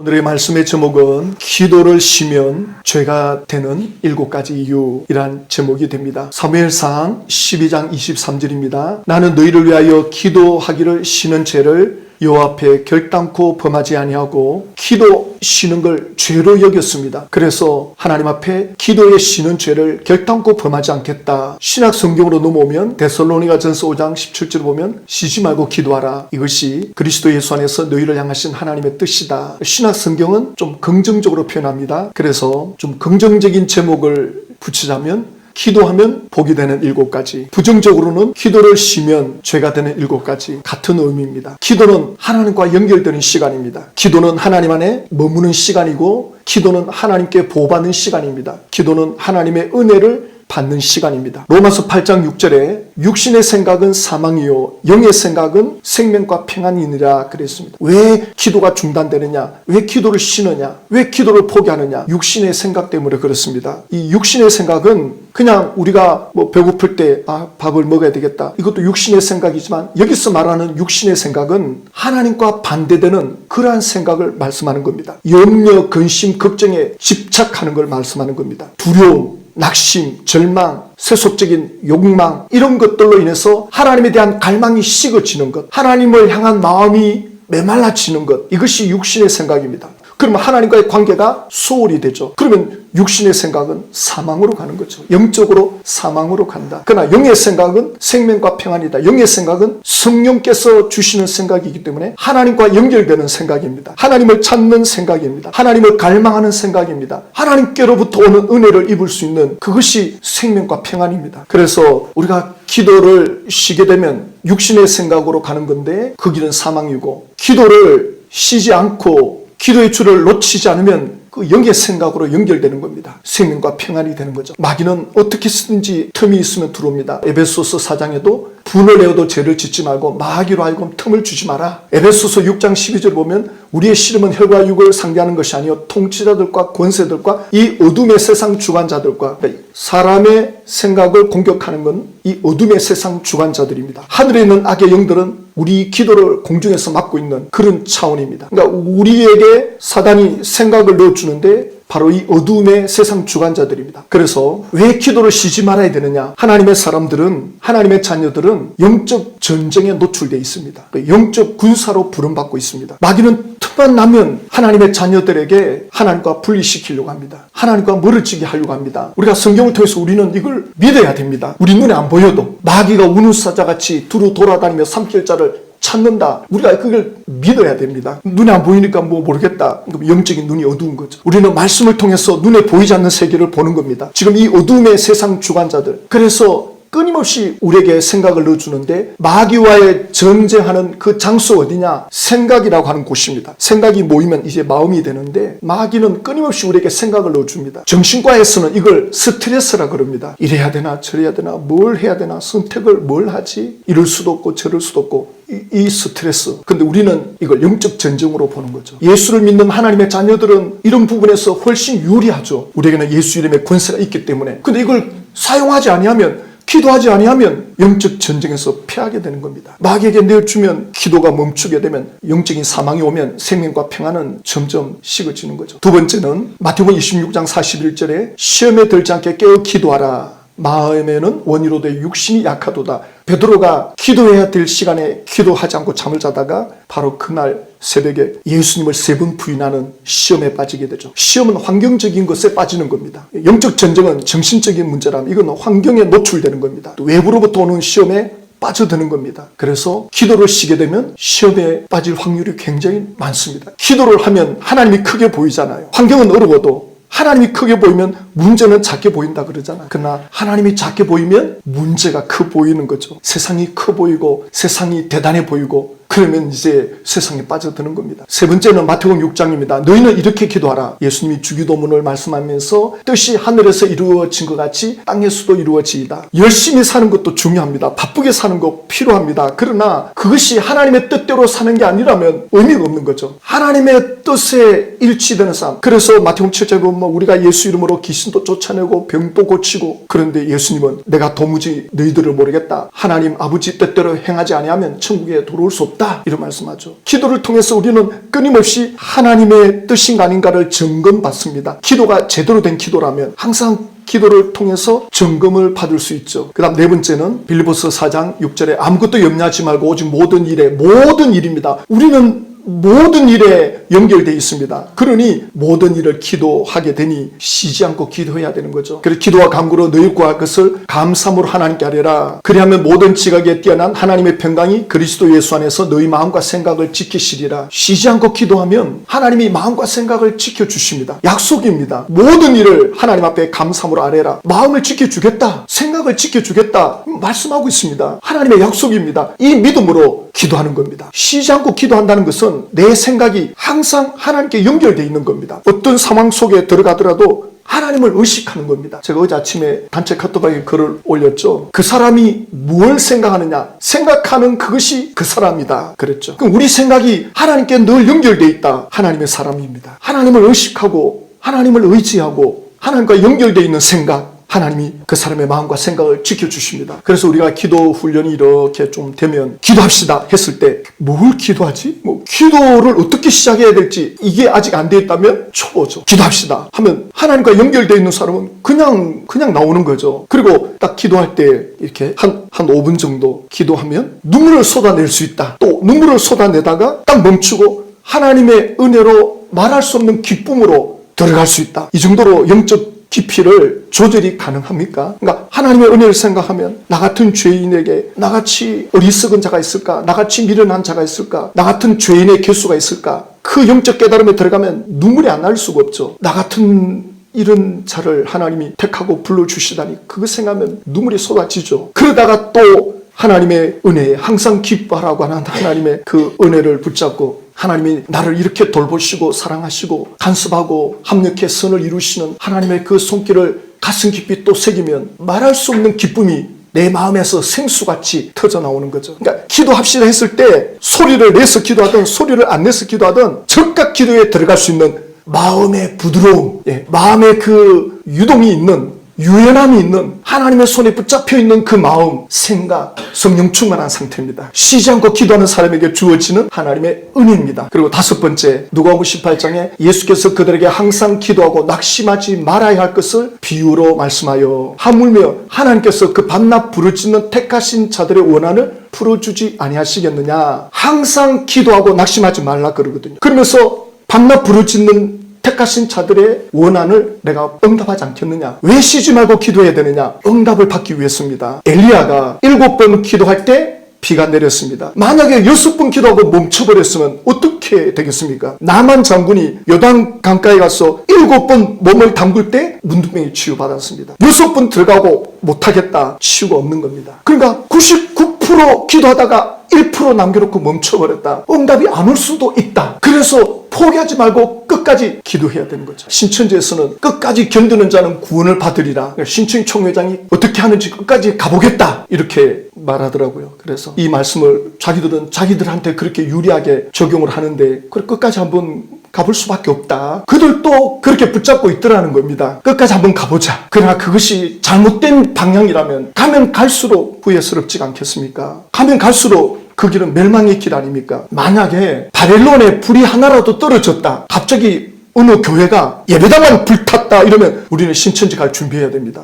오늘의 말씀의 제목은 기도를 쉬면 죄가 되는 7가지 이유이란 제목이 됩니다. 사무엘상 12장 23절입니다. 나는 너희를 위하여 기도하기를 쉬는 죄를 여호와 앞에 결단코 범하지 아니하고 기도 쉬는 걸 죄로 여겼습니다. 그래서 하나님 앞에 기도에 쉬는 죄를 결단코 범하지 않겠다. 신약 성경으로 넘어오면 데살로니가전서 5장 17절 보면 쉬지 말고 기도하라. 이것이 그리스도 예수 안에서 너희를 향하신 하나님의 뜻이다. 신약 성경은 좀 긍정적으로 표현합니다. 그래서 좀 긍정적인 제목을 붙이자면 기도하면 복이 되는 7가지, 부정적으로는 기도를 쉬면 죄가 되는 7가지, 같은 의미입니다. 기도는 하나님과 연결되는 시간입니다. 기도는 하나님 안에 머무는 시간이고, 기도는 하나님께 보호받는 시간입니다. 기도는 하나님의 은혜를 받는 시간입니다. 로마서 8장 6절에 육신의 생각은 사망이요 영의 생각은 생명과 평안이니라 그랬습니다. 왜 기도가 중단되느냐? 왜 기도를 쉬느냐? 왜 기도를 포기하느냐? 육신의 생각 때문에 그렇습니다. 이 육신의 생각은 그냥 우리가 배고플 때 밥을 먹어야 되겠다. 이것도 육신의 생각이지만 여기서 말하는 육신의 생각은 하나님과 반대되는 그러한 생각을 말씀하는 겁니다. 염려, 근심, 걱정에 집착하는 걸 말씀하는 겁니다. 두려움, 낙심, 절망, 세속적인 욕망 이런 것들로 인해서 하나님에 대한 갈망이 식어지는 것, 하나님을 향한 마음이 메말라지는 것, 이것이 육신의 생각입니다. 그러면 하나님과의 관계가 소홀히 되죠. 그러면 육신의 생각은 사망으로 가는 거죠. 영적으로 사망으로 간다. 그러나 영의 생각은 생명과 평안이다. 영의 생각은 성령께서 주시는 생각이기 때문에 하나님과 연결되는 생각입니다. 하나님을 찾는 생각입니다. 하나님을 갈망하는 생각입니다. 하나님께로부터 오는 은혜를 입을 수 있는 그것이 생명과 평안입니다. 그래서 우리가 기도를 쉬게 되면 육신의 생각으로 가는 건데 그 길은 사망이고, 기도를 쉬지 않고 기도의 줄을 놓치지 않으면 그 영의 생각으로 연결되는 겁니다. 생명과 평안이 되는 거죠. 마귀는 어떻게 쓰든지 틈이 있으면 들어옵니다. 에베소서 4장에도 분을 내어도 죄를 짓지 말고 마귀로 하여금 틈을 주지 마라. 에베소서 6장 12절 보면 우리의 씨름은 혈과 육을 상대하는 것이 아니요 통치자들과 권세들과 이 어둠의 세상 주관자들과, 사람의 생각을 공격하는 건 이 어둠의 세상 주관자들입니다. 하늘에 있는 악의 영들은 우리 기도를 공중에서 막고 있는 그런 차원입니다. 그러니까 우리에게 사단이 생각을 넣어주는데 바로 이 어둠의 세상 주관자들입니다. 그래서 왜 기도를 쉬지 말아야 되느냐? 하나님의 사람들은, 하나님의 자녀들은 영적 전쟁에 노출되어 있습니다. 영적 군사로 부름받고 있습니다. 마귀는 틈만 나면 하나님의 자녀들에게 하나님과 분리시키려고 합니다. 하나님과 멀어지게 하려고 합니다. 우리가 성경을 통해서 우리는 이걸 믿어야 됩니다. 우리 눈에 안 보여도 마귀가 우는 사자같이 두루 돌아다니며 삼킬자를 찾는다. 우리가 그걸 믿어야 됩니다. 눈에 안 보이니까 모르겠다. 영적인 눈이 어두운 거죠. 우리는 말씀을 통해서 눈에 보이지 않는 세계를 보는 겁니다. 지금 이 어둠의 세상 주관자들, 그래서 끊임없이 우리에게 생각을 넣어주는데, 마귀와의 전쟁하는 그 장소 어디냐? 생각이라고 하는 곳입니다. 생각이 모이면 이제 마음이 되는데, 마귀는 끊임없이 우리에게 생각을 넣어줍니다. 정신과에서는 이걸 스트레스라 그럽니다. 이래야 되나 저래야 되나 뭘 해야 되나 선택을 뭘 하지? 이럴 수도 없고 저럴 수도 없고 이 스트레스. 근데 우리는 이걸 영적 전쟁으로 보는 거죠. 예수를 믿는 하나님의 자녀들은 이런 부분에서 훨씬 유리하죠. 우리에게는 예수 이름의 권세가 있기 때문에. 근데 이걸 사용하지 아니하면, 기도하지 아니하면 영적 전쟁에서 패하게 되는 겁니다. 마귀에게 내어주면 기도가 멈추게 되면, 영적인 사망이 오면 생명과 평안은 점점 식어지는 거죠. 두 번째는 마태복음 26장 41절에 시험에 들지 않게 깨어 기도하라. 마음에는 원이로되 육신이 약하도다. 베드로가 기도해야 될 시간에 기도하지 않고 잠을 자다가 바로 그날 새벽에 예수님을 3번 부인하는 시험에 빠지게 되죠. 시험은 환경적인 것에 빠지는 겁니다. 영적 전쟁은 정신적인 문제라면 이건 환경에 노출되는 겁니다. 또 외부로부터 오는 시험에 빠져드는 겁니다. 그래서 기도를 쉬게 되면 시험에 빠질 확률이 굉장히 많습니다. 기도를 하면 하나님이 크게 보이잖아요. 환경은 어려워도 하나님이 크게 보이면 문제는 작게 보인다 그러잖아. 그러나 하나님이 작게 보이면 문제가 커 보이는 거죠. 세상이 커 보이고 세상이 대단해 보이고, 그러면 이제 세상에 빠져드는 겁니다. 세 번째는 마태복음 6장입니다. 너희는 이렇게 기도하라. 예수님이 주기도문을 말씀하면서 뜻이 하늘에서 이루어진 것 같이 땅에서도 이루어지이다. 열심히 사는 것도 중요합니다. 바쁘게 사는 거 필요합니다. 그러나 그것이 하나님의 뜻대로 사는 게 아니라면 의미가 없는 거죠. 하나님의 뜻에 일치되는 삶. 그래서 마태복음 7장에 보면 우리가 예수 이름으로 귀신도 쫓아내고 병도 고치고, 그런데 예수님은 내가 도무지 너희들을 모르겠다. 하나님 아버지 뜻대로 행하지 아니하면 천국에 들어올 수 없다. 없다 이런 말씀하죠. 기도를 통해서 우리는 끊임없이 하나님의 뜻인가 아닌가를 점검받습니다. 기도가 제대로 된 기도라면 항상 기도를 통해서 점검을 받을 수 있죠. 그 다음 네 번째는 빌립보서 4장 6절에 아무것도 염려하지 말고 오직 모든 일입니다. 우리는 모든 일에 연결되어 있습니다. 그러니 모든 일을 기도하게 되니 쉬지 않고 기도해야 되는 거죠. 그래서 기도와 간구로 너희 구할 것을 감사함으로 하나님께 하리라. 그리하면 모든 지각에 뛰어난 하나님의 평강이 그리스도 예수 안에서 너희 마음과 생각을 지키시리라. 쉬지 않고 기도하면 하나님이 마음과 생각을 지켜주십니다. 약속입니다. 모든 일을 하나님 앞에 감사함으로 아뢰라. 마음을 지켜주겠다, 생각을 지켜주겠다 말씀하고 있습니다. 하나님의 약속입니다. 이 믿음으로 기도하는 겁니다. 쉬지 않고 기도한다는 것은 내 생각이 항상 하나님께 연결되어 있는 겁니다. 어떤 상황 속에 들어가더라도 하나님을 의식하는 겁니다. 제가 어제 아침에 단체 카톡방에 글을 올렸죠. 그 사람이 뭘 생각하느냐, 생각하는 그것이 그 사람이다 그랬죠. 그럼 우리 생각이 하나님께 늘 연결되어 있다. 하나님의 사람입니다. 하나님을 의식하고 하나님을 의지하고 하나님과 연결되어 있는 생각, 하나님이 그 사람의 마음과 생각을 지켜주십니다. 그래서 우리가 기도 훈련이 이렇게 좀 되면 기도합시다 했을 때 뭘 기도하지? 기도를 어떻게 시작해야 될지 이게 아직 안 되어 있다면 초보죠. 기도합시다 하면 하나님과 연결되어 있는 사람은 그냥 나오는 거죠. 그리고 딱 기도할 때 이렇게 한 5분 정도 기도하면 눈물을 쏟아낼 수 있다. 또 눈물을 쏟아내다가 딱 멈추고 하나님의 은혜로 말할 수 없는 기쁨으로 들어갈 수 있다. 이 정도로 영적 깊이를 조절이 가능합니까? 그러니까 하나님의 은혜를 생각하면 나 같은 죄인에게 나같이 어리석은 자가 있을까? 나같이 미련한 자가 있을까? 나 같은 죄인의 개수가 있을까? 그 영적 깨달음에 들어가면 눈물이 안 날 수가 없죠. 나 같은 이런 자를 하나님이 택하고 불러주시다니 그거 생각하면 눈물이 쏟아지죠. 그러다가 또 하나님의 은혜에 항상 기뻐하라고 하는 하나님의 그 은혜를 붙잡고 하나님이 나를 이렇게 돌보시고 사랑하시고 간섭하고 합력해 선을 이루시는 하나님의 그 손길을 가슴 깊이 또 새기면 말할 수 없는 기쁨이 내 마음에서 생수같이 터져나오는 거죠. 그러니까 기도합시다 했을 때 소리를 내서 기도하든 소리를 안 내서 기도하든 즉각 기도에 들어갈 수 있는 마음의 부드러움, 마음의 그 유동이 있는 유연함이 있는 하나님의 손에 붙잡혀 있는 그 마음, 생각, 성령 충만한 상태입니다. 쉬지 않고 기도하는 사람에게 주어지는 하나님의 은혜입니다. 그리고 다섯 번째, 누가복음 18장에 예수께서 그들에게 항상 기도하고 낙심하지 말아야 할 것을 비유로 말씀하여 하물며 하나님께서 그 밤낮 부르짖는 택하신 자들의 원한을 풀어주지 아니하시겠느냐. 항상 기도하고 낙심하지 말라 그러거든요. 그러면서 밤낮 부르짖는 택하신 자들의 원한을 내가 응답하지 않겠느냐. 왜 쉬지 말고 기도해야 되느냐. 응답을 받기 위해서입니다. 엘리야가 7번 기도할 때 비가 내렸습니다. 만약에 6번 기도하고 멈춰버렸으면 어떻게 되겠습니까? 나만 장군이 요단 강가에 가서 7번 몸을 담글 때 문둥병이 치유받았습니다. 6번 들어가고 못하겠다. 치유가 없는 겁니다. 그러니까 99% 기도하다가 1% 남겨놓고 멈춰버렸다. 응답이 안 올 수도 있다. 그래서 포기하지 말고 끝까지 기도해야 되는 거죠. 신천지에서는 끝까지 견디는 자는 구원을 받으리라. 신천 총회장이 어떻게 하는지 끝까지 가보겠다 이렇게 말하더라고요. 그래서 이 말씀을 자기들은 자기들한테 그렇게 유리하게 적용을 하는데 그래 끝까지 한번 가볼 수밖에 없다. 그들도 그렇게 붙잡고 있더라는 겁니다. 끝까지 한번 가보자. 그러나 그것이 잘못된 방향이라면 가면 갈수록 후회스럽지 않겠습니까? 가면 갈수록 그 길은 멸망의 길 아닙니까? 만약에 바벨론에 불이 하나라도 떨어졌다. 갑자기 어느 교회가 예배당만 불탔다 이러면 우리는 신천지 갈 준비해야 됩니다.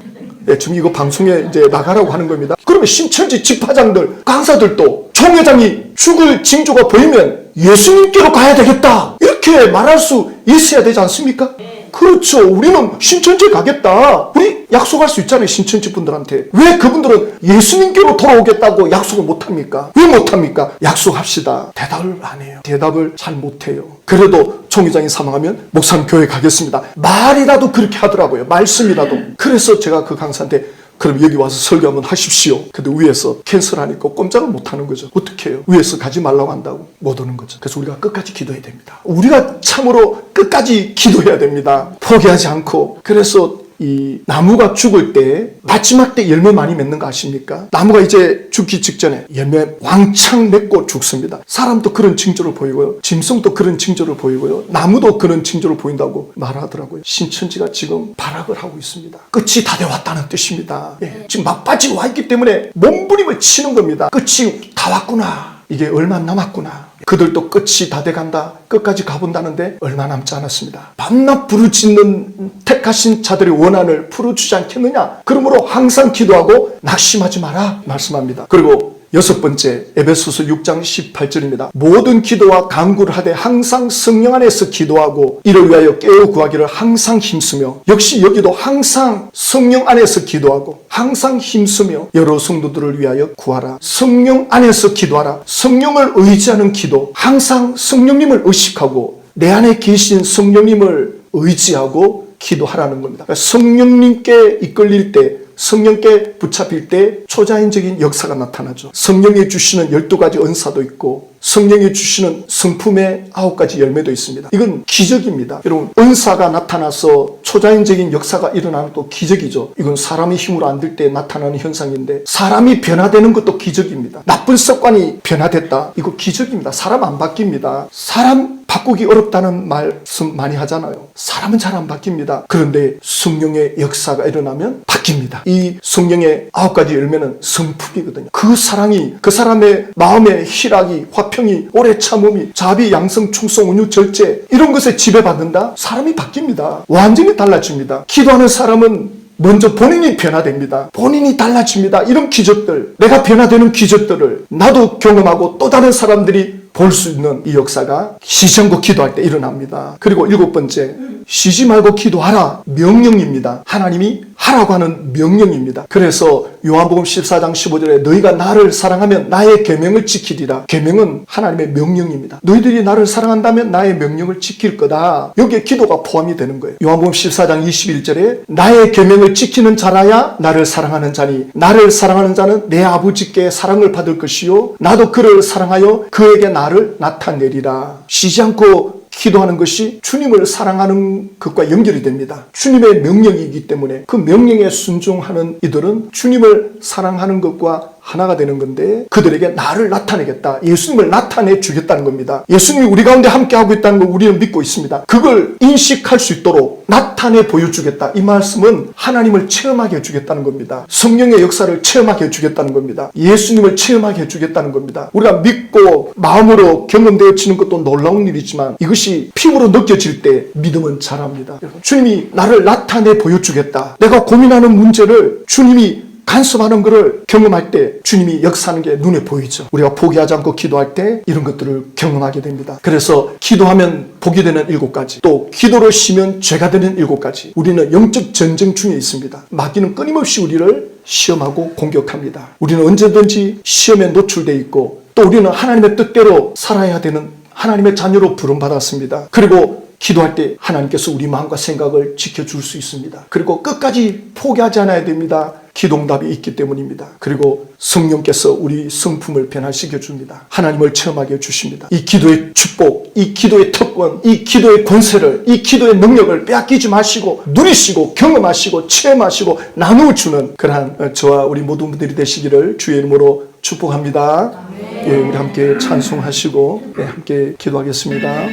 지금 이거 방송에 이제 나가라고 하는 겁니다. 그러면 신천지 집화장들, 강사들도 총회장이 죽을 징조가 보이면 예수님께로 가야 되겠다. 이렇게 말할 수 있어야 되지 않습니까? 그렇죠. 우리는 신천지에 가겠다. 우리 약속할 수 있잖아요. 신천지 분들한테. 왜 그분들은 예수님께로 돌아오겠다고 약속을 못합니까? 왜 못합니까? 약속합시다. 대답을 안 해요. 대답을 잘 못해요. 그래도 총회장이 사망하면 목사님 교회 가겠습니다. 말이라도 그렇게 하더라고요. 말씀이라도. 그래서 제가 그 강사한테 그럼 여기 와서 설교 한번 하십시오. 근데 위에서 캔슬하니까 꼼짝을 못하는 거죠. 어떻게 해요? 위에서 가지 말라고 한다고 못 오는 거죠. 그래서 우리가 끝까지 기도해야 됩니다. 우리가 참으로 끝까지 기도해야 됩니다. 포기하지 않고. 그래서 이 나무가 죽을 때 마지막 때 열매 많이 맺는 거 아십니까? 나무가 이제 죽기 직전에 열매 왕창 맺고 죽습니다. 사람도 그런 징조를 보이고요. 짐승도 그런 징조를 보이고요. 나무도 그런 징조를 보인다고 말하더라고요. 신천지가 지금 발악을 하고 있습니다. 끝이 다 되었다는 뜻입니다. 지금 막바지가 와 있기 때문에 몸부림을 치는 겁니다. 끝이 다 왔구나. 이게 얼마 남았구나. 그들도 끝이 다 돼간다. 끝까지 가본다는데 얼마 남지 않았습니다. 밤낮 부르짖는 택하신 자들의 원한을 풀어주지 않겠느냐. 그러므로 항상 기도하고 낙심하지 마라 말씀합니다. 그리고 여섯 번째, 에베소서 6장 18절입니다. 모든 기도와 간구를 하되 항상 성령 안에서 기도하고 이를 위하여 깨어 구하기를 항상 힘쓰며, 역시 여기도 항상 성령 안에서 기도하고 항상 힘쓰며 여러 성도들을 위하여 구하라. 성령 안에서 기도하라. 성령을 의지하는 기도, 항상 성령님을 의식하고 내 안에 계신 성령님을 의지하고 기도하라는 겁니다. 성령님께 이끌릴 때, 성령께 붙잡힐 때 초자연적인 역사가 나타나죠. 성령이 주시는 12가지 은사도 있고 성령이 주시는 성품의 9가지 열매도 있습니다. 이건 기적입니다. 여러분, 은사가 나타나서 초자연적인 역사가 일어나는 것도 기적이죠. 이건 사람이 힘으로 안 될 때 나타나는 현상인데, 사람이 변화되는 것도 기적입니다. 나쁜 습관이 변화됐다, 이거 기적입니다. 사람 안 바뀝니다. 사람 바꾸기 어렵다는 말씀 많이 하잖아요. 사람은 잘 안 바뀝니다. 그런데 성령의 역사가 일어나면 바뀝니다. 이 성령의 9가지 열매는 성품이거든요. 그 사랑이, 그 사람의 마음의 희락이, 화평이, 오래 참음이, 자비, 양성, 충성, 온유, 절제, 이런 것에 지배받는다? 사람이 바뀝니다. 완전히 달라집니다. 기도하는 사람은 먼저 본인이 변화됩니다. 본인이 달라집니다. 이런 기적들, 내가 변화되는 기적들을 나도 경험하고 또 다른 사람들이 볼 수 있는 이 역사가 쉬지 않고 기도할 때 일어납니다. 그리고 7번째, 쉬지 말고 기도하라. 명령입니다. 하나님이 하라고 하는 명령입니다. 그래서 요한복음 14장 15절에 너희가 나를 사랑하면 나의 계명을 지키리라. 계명은 하나님의 명령입니다. 너희들이 나를 사랑한다면 나의 명령을 지킬 거다. 여기에 기도가 포함이 되는 거예요. 요한복음 14장 21절에 나의 계명을 지키는 자라야 나를 사랑하는 자니 나를 사랑하는 자는 내 아버지께 사랑을 받을 것이요 나도 그를 사랑하여 그에게 나를 나타내리라. 쉬지 않고 기도하는 것이 주님을 사랑하는 것과 연결이 됩니다. 주님의 명령이기 때문에 그 명령에 순종하는 이들은 주님을 사랑하는 것과 하나가 되는 건데, 그들에게 나를 나타내겠다, 예수님을 나타내 주겠다는 겁니다. 예수님이 우리 가운데 함께하고 있다는 걸 우리는 믿고 있습니다. 그걸 인식할 수 있도록 나타내 보여주겠다. 이 말씀은 하나님을 체험하게 해주겠다는 겁니다. 성령의 역사를 체험하게 해주겠다는 겁니다. 예수님을 체험하게 해주겠다는 겁니다. 우리가 믿고 마음으로 경험되어지는 것도 놀라운 일이지만 이것이 피부로 느껴질 때 믿음은 자랍니다. 주님이 나를 나타내 보여주겠다. 내가 고민하는 문제를 주님이 간섭하는 것을 경험할 때 주님이 역사하는 게 눈에 보이죠. 우리가 포기하지 않고 기도할 때 이런 것들을 경험하게 됩니다. 그래서 기도하면 복이 되는 7가지, 또 기도를 쉬면 죄가 되는 7가지. 우리는 영적 전쟁 중에 있습니다. 마귀는 끊임없이 우리를 시험하고 공격합니다. 우리는 언제든지 시험에 노출되어 있고, 또 우리는 하나님의 뜻대로 살아야 되는 하나님의 자녀로 부름받았습니다. 그리고 기도할 때 하나님께서 우리 마음과 생각을 지켜줄 수 있습니다. 그리고 끝까지 포기하지 않아야 됩니다. 기도응답이 있기 때문입니다. 그리고 성령께서 우리 성품을 변화시켜 줍니다. 하나님을 체험하게 해주십니다. 이 기도의 축복, 이 기도의 특권, 이 기도의 권세를, 이 기도의 능력을 빼앗기지 마시고 누리시고 경험하시고 체험하시고 나누어주는 그러한 저와 우리 모든 분들이 되시기를 주의 이름으로 축복합니다. 예, 우리 함께 찬송하시고 함께 기도하겠습니다.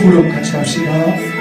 무릎 같이 합시다.